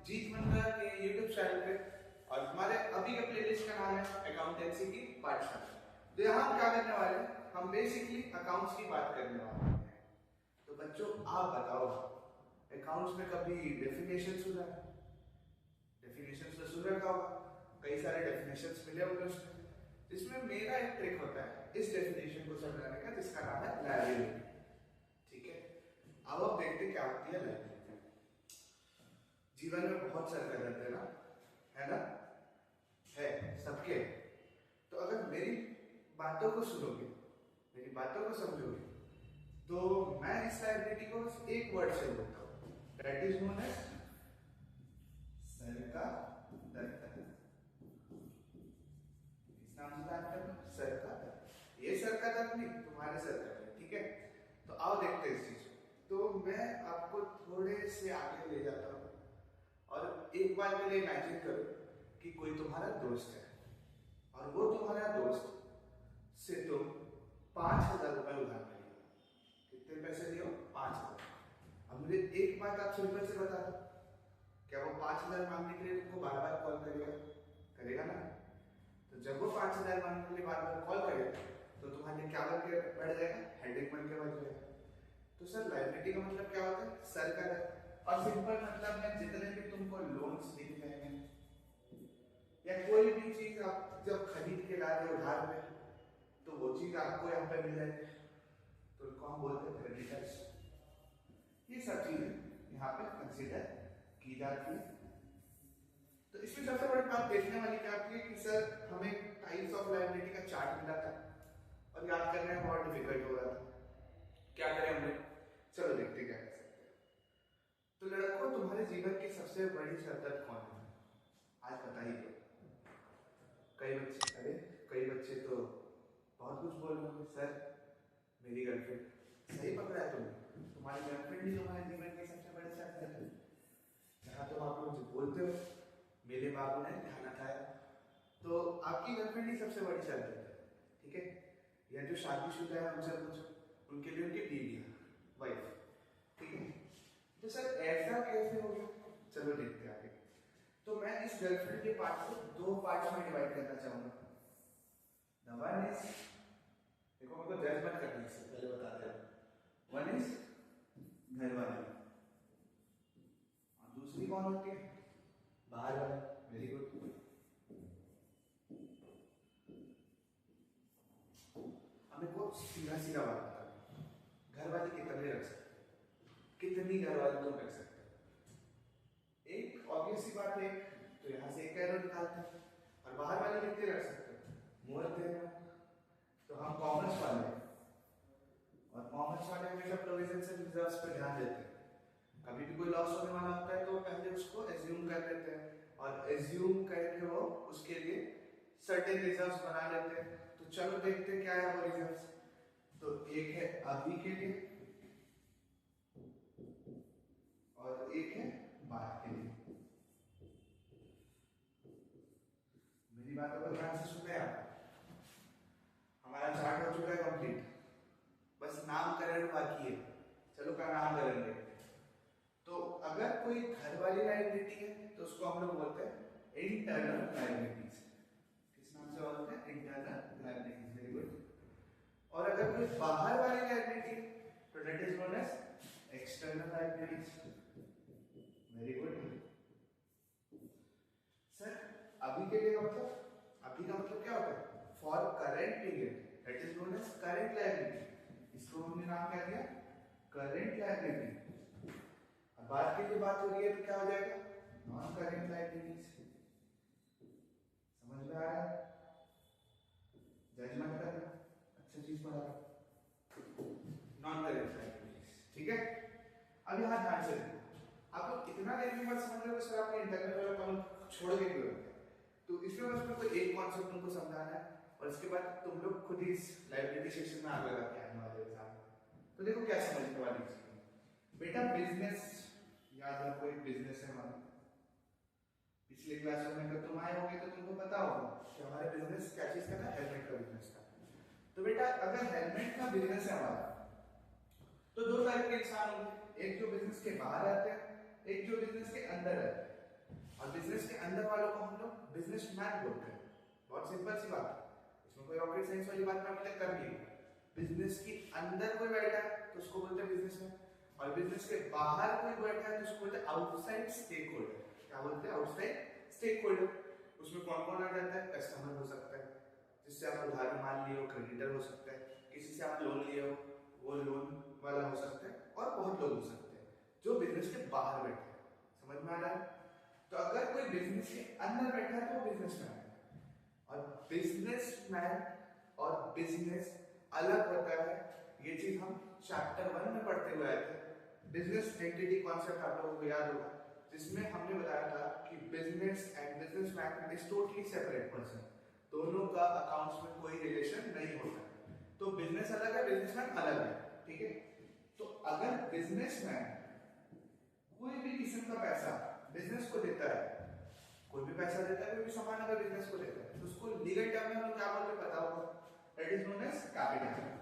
जीत मंडल के YouTube channel पे और हमारे अभी के प्लेलिस्ट का नाम है अकाउंटेंसी की पाठशाला। तो यहाँ हम क्या करने वाले हैं, हम बेसिकली अकाउंट्स की बात करने वाले हैं। तो बच्चों आप बताओ, अकाउंट्स में कभी डेफिनेशन सुना है? डेफिनेशन तो सुन रखा होगा, कई सारे डेफिनेशन मिले होंगे उसमें, जिसमें मेरा एक ट्रिक होता है इस डेफिनेशन को समझाने का, जिसका नाम है लायबिलिटी। ठीक है, अब आप देखते क्या होती है लायबिलिटी। जीवन में बहुत सारे करते हैं ना, है ना, है सबके। तो अगर मेरी बातों को सुनोगे, मेरी बातों को समझोगे, तो मैं इस लायबिलिटी को एक वर्ड से बोलता हूँ, that is known as sir का दफ्तर। इस नाम से जानते हो, सर का दफ्तर। ये सर का दफ्तर नहीं, तुम्हारे सर का दफ्तर। ठीक है, तो आओ देखते हैं इस चीज को। तो मैं आपको थोड़े से आगे ले जाता हूँ और एक बार के लिए इमेजिन करो कि कोई तुम्हारा दोस्त है और वो तुम्हारा दोस्त से तुम 5,000 रुपए उधार लियो। कितने पैसे लियो? 5,000। अब मुझे एक बात आप सिंपल से बता दो, क्या वो 5,000 मांगने के लिए तुमको बार बार कॉल करेगा? करेगा ना। तो जब वो 5,000 मांगने के लिए बार बार कॉल करेगा तो तुम्हारे लिए क्या बन के बढ़ जाएगा? हेडेक बन के बढ़ जाएगा। तो सर लायबिलिटी का मतलब क्या होता है? सर का है। और सिंपल मतलब में जितने भी तुमको लोन्स दिख जाएंगे या कोई भी चीज आप जब खरीद के ला रहे हो उधार में, तो वो चीज आपको यहाँ पे मिल जाएगी, तो उनको हम बोलते हैं क्रेडिटर्स। ये सब चीजें यहाँ पे कंसीडर की जाती है। तो इसमें सबसे बड़ी बात देखने वाली क्या आती है कि सर हमें टाइप्स ऑफ लायबिलिटी का चार्ट मिला था और याद करने में बहुत डिफिकल्ट हो रहा था, क्या करें हमने? चलो देखते क्या कर सकते हैं। तो लड़कों, तुम्हारे जीवन की सबसे बड़ी शर्त कौन है? आज बताइए। कई बच्चे तो बहुत कुछ बोल रहे होंगे, सर मेरी गर्लफ्रेंड। सही पकड़ा है तुमने, तुम्हारी गर्लफ्रेंड ही तुम्हारे जीवन की सबसे बड़ी शर्त है। जहाँ तुम आप लोग बोलते हो मेरे बाबू ने ध्यान उठाया, तो आपकी गर्लफ्रेंड ही सबसे बड़ी शर्त है। ठीक है, या जो शादीशुदा है उनसे पूछो, उनके लिए उनकी बीवी वाइफ। ठीक है, तो सर ऐसा कैसे हो गया? चलो देखते हैं आगे। तो मैं इस गर्लफ्रेंड के पार्ट को दो पार्ट में डिवाइड करना चाहूंगा। द वन इज, देखो मेरे को जज मत करनी, इससे पहले बता दे रहा। वन इज घर वाली और दूसरी कौन होती है? बाहर वाला। Very good. अब मेरे को सीधा सीधा बात बता, घर वाली कितने रख सकते? कितनी घर वाली तुम रख सकते हो? एक ऑब्वियस सी बात है, तो यहां से एक एरो निकालते हैं। और बाहर वाले कितने रख सकते हो? More than. तो हम कॉमर्स वाले हैं और कॉमर्स वाले हमेशा प्रोविजंस एंड रिजर्व्स पर ध्यान देते हैं। कभी भी कोई लॉस होने वाला होता है तो पहले उसको एज्यूम कर लेते हैं और एज्यूम करके वो उसके लिए सर्टेन रिजर्व्स बना लेते हैं। तो चलो देखते हैं क्या है वो रिजर्व्स। तो एक है अभी के लिए और एक है बाद के लिए। मेरी बातों को ध्यान से सुन रहे हैं आप? हमारा चार्ट हो चुका है कंप्लीट, बस नामकरण बाकी है। चलो का नाम करेंगे। तो अगर कोई घर वाली लायबिलिटी है तो उसको हम लोग बोलते हैं इंटरनल लायबिलिटीज। किस नाम से बोलते हैं? Internal liabilities. Very good. और अगर कोई बाहर वाली लायबिलिटी है तो that is known as external liabilities. Very good. Sir अभी के लिए का मतलब, अभी का मतलब क्या होता है? For current period, that is known as current liability. इसको हमने नाम क्या दिया? Current liability. अब बात की जो बात हो रही है तो क्या हो जाएगा? Non current liabilities. समझ में आ रहा है? जज मत करना, अच्छा चीज पढ़ा रहा। Non current liabilities. ठीक है, अब यहां ध्यान से देखो। आप लोग इतना देर में समझ रहे हो सर आपने इंटरनल वाला कॉलम छोड़ के क्यों रखा? तो इसमें बस मेरे को एक कॉन्सेप्ट तुमको समझाना है और इसके बाद तुम लोग खुद ही इस लायबिलिटी सेक्शन में आगे लगा के आने वाले हो एग्जाम। तो देखो क्या समझने वाली चीज। बेटा बिजनेस याद रखो, एक बिजनेस है हमारा। पिछले क्लास में अगर तुम आए होंगे तो तुमको पता होगा कि हमारे बिजनेस क्या चीज का था? हेलमेट का बिजनेस था। तो बेटा अगर हेलमेट का बिजनेस है हमारा तो दो टाइप के इंसान होंगे, एक जो बिजनेस के बाहर रहते हैं, एक जो बिजनेस के अंदर रहते हैं। और बिजनेस के अंदर वालों को हम लोग बिजनेसमैन बोलते हैं। बहुत सिंपल सी बात है, इसमें कोई रॉकेट साइंस वाली बात मैं कर ली। बिजनेस के अंदर कोई बैठा है तो उसको बोलते हैं बिजनेसमैन, और बिजनेस के बाहर कोई बैठा है तो उसको बोलते हैं आउटसाइड स्टेक होल्डर। क्या बोलते हैं? Outside stakeholder. उसमें कौन कौन आ जाता है? कस्टमर हो सकता है, जिससे आप उधार मान लिए हो, क्रेडिटर हो सकता है, किसी से आप लोन लिए हो वो लोन वाला हो सकता है, और बहुत लोग हो सकते हैं जो बिजनेस के बाहर बैठे हैं। समझ में आ रहा है? तो अगर कोई बिजनेस के अंदर बैठा है तो वो बिजनेसमैन है। और बिजनेसमैन और बिजनेस अलग होता है, ये चीज हम चैप्टर 1 में पढ़ते हुए आए थे। बिजनेस एंटिटी कॉन्सेप्ट आप लोगों को याद होगा, जिसमें हमने बताया था कि business and businessman is totally separate person, दोनों का अकाउंट्स में कोई रिलेशन नहीं होता। तो बिजनेस अलग है, बिजनेसमैन अलग है, ठीक है। तो अगर बिजनेसमैन कोई भी किस्म का पैसा बिजनेस को देता है, कोई भी पैसा देता है, कोई भी सामान अगर बिजनेस को देता है, तो उसको लीगल टर्म में हम लोग क्या बोलते हैं पता होगा? That is known as capital.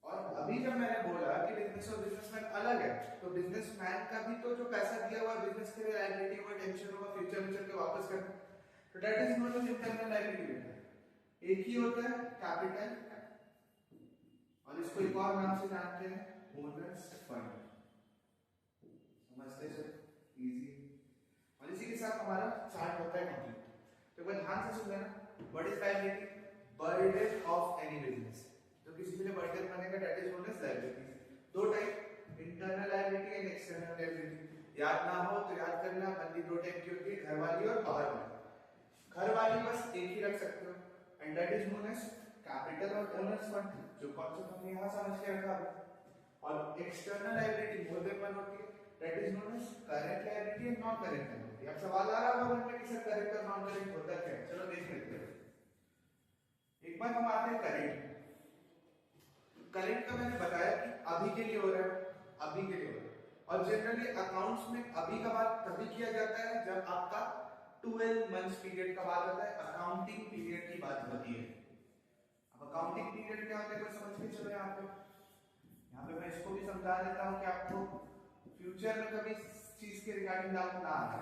और अभी जब मैंने बोला कि बिजनेस और बिजनेसमैन अलग है, तो बिजनेसमैन का भी तो जो पैसा दिया हुआ बिजनेस के लिए लायबिलिटी होगा, टेंशन होगा, फ्यूचर में चल के वापस करना, तो that is known as internal liability. एक ही होता है कैपिटल, और इसको एक और नाम से जानते हैं ओनर्स फंड। समझते सर? इजी। और इसी के साथ हमारा चार्ट होता है कंप्लीट। तो एक बार ध्यान से सुन लेना, what is liability? Burden of any business. तो किसी के लिए बर्डन बनेगा, that is known as liability. दो type, internal liability and external liability. याद ना हो तो याद करना, बंदी दो टाइप की होती है, घर वाली और बाहर वाली। घर वाली बस एक ही रख सकते हो, and that is known as capital और ओनर्स फंड, जो कॉन्सेप्ट हमने यहां समझ के रखा है। और external liability more than one होती है, that is known as current liability and non current liability. अब सवाल आ रहा होगा मन में कि सर करंट और नॉन करंट होता क्या है? चलो देख लेते हैं। एक बार हम आते हैं करंट। करंट का मैंने बताया कि अभी के लिए हो रहा है, अभी के लिए हो रहा है, और जनरली अकाउंट्स में अभी का बात तभी किया जाता है जब आपका 12 मंथ्स पीरियड का बात होता है, अकाउंटिंग पीरियड की बात होती है। अब अकाउंटिंग पीरियड क्या होता है समझ के चलो। यहाँ पे मैं इसको भी समझा देता हूँ कि आपको फ्यूचर में कभी चीज के रिगार्डिंग डाउट ना आए।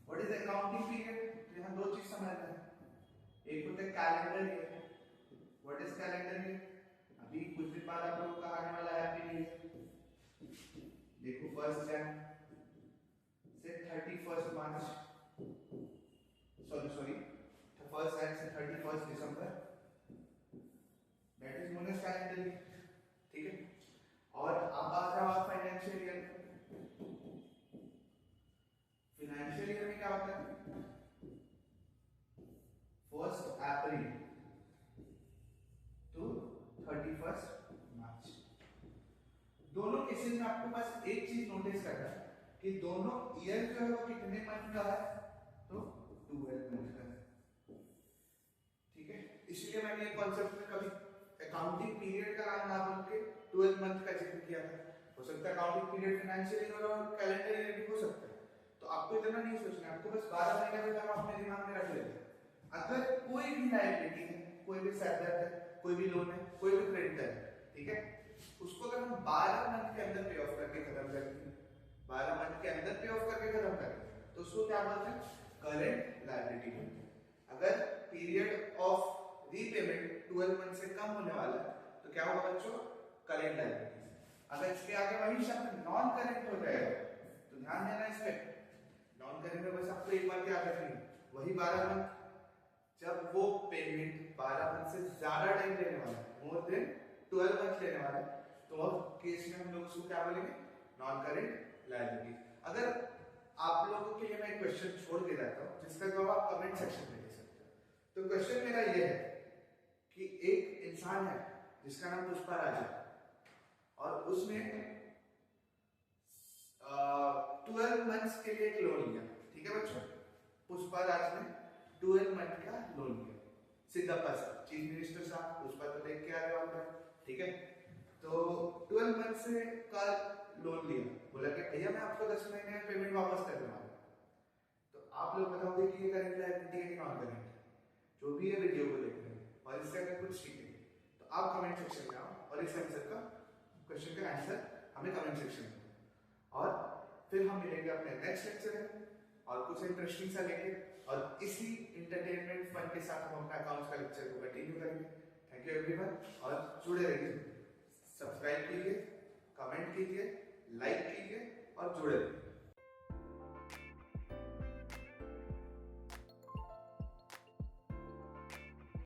What is accounting period? यहाँ दो चीज समझना है, एक होता है calendar year. What is calendar year? अभी कुछ दिन बाद आप लोगों का आने वाला हैप्पी न्यू ईयर। देखो 1 जनवरी से 31 मार्च, सॉरी 1 जनवरी से 31 दिसंबर, that is known as calendar year, ठीक है। और अब बात रहा फाइनेंशियल ईयर। फाइनेंशियल ईयर में क्या होता है? 1 अप्रैल टू 31 मार्च। दोनों केसेस में आपको बस एक चीज नोटिस करना है कि दोनों ईयर जो है वो कितने मंथ का है? तो 12 मंथ का है, ठीक है। इसलिए मैंने ये कॉन्सेप्ट में कभी अकाउंटिंग पीरियड का नाम ना बोल के 12 मंथ का जिक्र किया था। हो सकता है अकाउंटिंग पीरियड फाइनेंशियल ईयर और कैलेंडर ईयर भी हो सकता है, तो आपको इतना नहीं सोचना है, आपको बस 12 महीने का टर्म अपने दिमाग में रख लेना। अगर कोई भी लायबिलिटी है, कोई भी सैलरी है, कोई भी लोन है, कोई भी क्रेडिटर है, ठीक है, उसको अगर हम 12 मंथ के अंदर पे ऑफ करके खत्म करेंगे, 12 मंथ के अंदर पे ऑफ करके खत्म करेंगे, तो उसको क्या बोलते हैं? Current liability. अगर पीरियड ऑफ रीपेमेंट 12 मंथ से कम होने वाला है तो क्या होगा बच्चों? Current liability. अगर इसके आगे वही शब्द नॉन करंट हो जाएगा तो ध्यान देना इस पे। नॉन करंट में बस आपको एक बात याद रखनी है, वही 12 मंथ, जब वो पेमेंट 12 मंथ से ज्यादा टाइम लेने वाला है, मोर देन 12 मंथ लेने वाला है, तो अब केस में हम लोग उसको क्या बोलेंगे? Non current liability. अगर आप लोगों के लिए मैं एक क्वेश्चन छोड़ के जाता हूं जिसका जवाब आप कमेंट सेक्शन में दे सकते हो। तो क्वेश्चन मेरा ये है कि एक इंसान है जिसका नाम पुष्पा राज है, और उसने 12 मंथ्स के लिए एक लोन लिया, ठीक है बच्चों। पुष्पा राज ने 12 मंथ का लोन लिया, सिद्धप्पा साहब चीफ मिनिस्टर साहब, पुष्पा तो देख के आ रहे हो, ठीक है। तो 12 मंथ से का लोन लिया, बोला कि भैया मैं आपको 10 महीने में पेमेंट वापस कर दूंगा। तो आप लोग बताओगे कि ये करंट लायबिलिटी है कि नॉन करंट? जो भी है वीडियो को देख रहे हैं और इससे अगर कुछ सीखेंगे तो आप कमेंट सेक्शन में आओ और इस आंसर का क्वेश्चन का आंसर हमें कमेंट सेक्शन में। और फिर हम मिलेंगे अपने नेक्स्ट लेक्चर में और कुछ इंटरेस्टिंग सा लेके, और इसी इंटरटेनमेंट फन के साथ हम अपना अकाउंट्स का लेक्चर को कंटिन्यू करेंगे। थैंक यू एवरीवन, और जुड़े रहिए, सब्सक्राइब कीजिए, कमेंट कीजिए, लाइक कीजिए और जुड़े रहिए।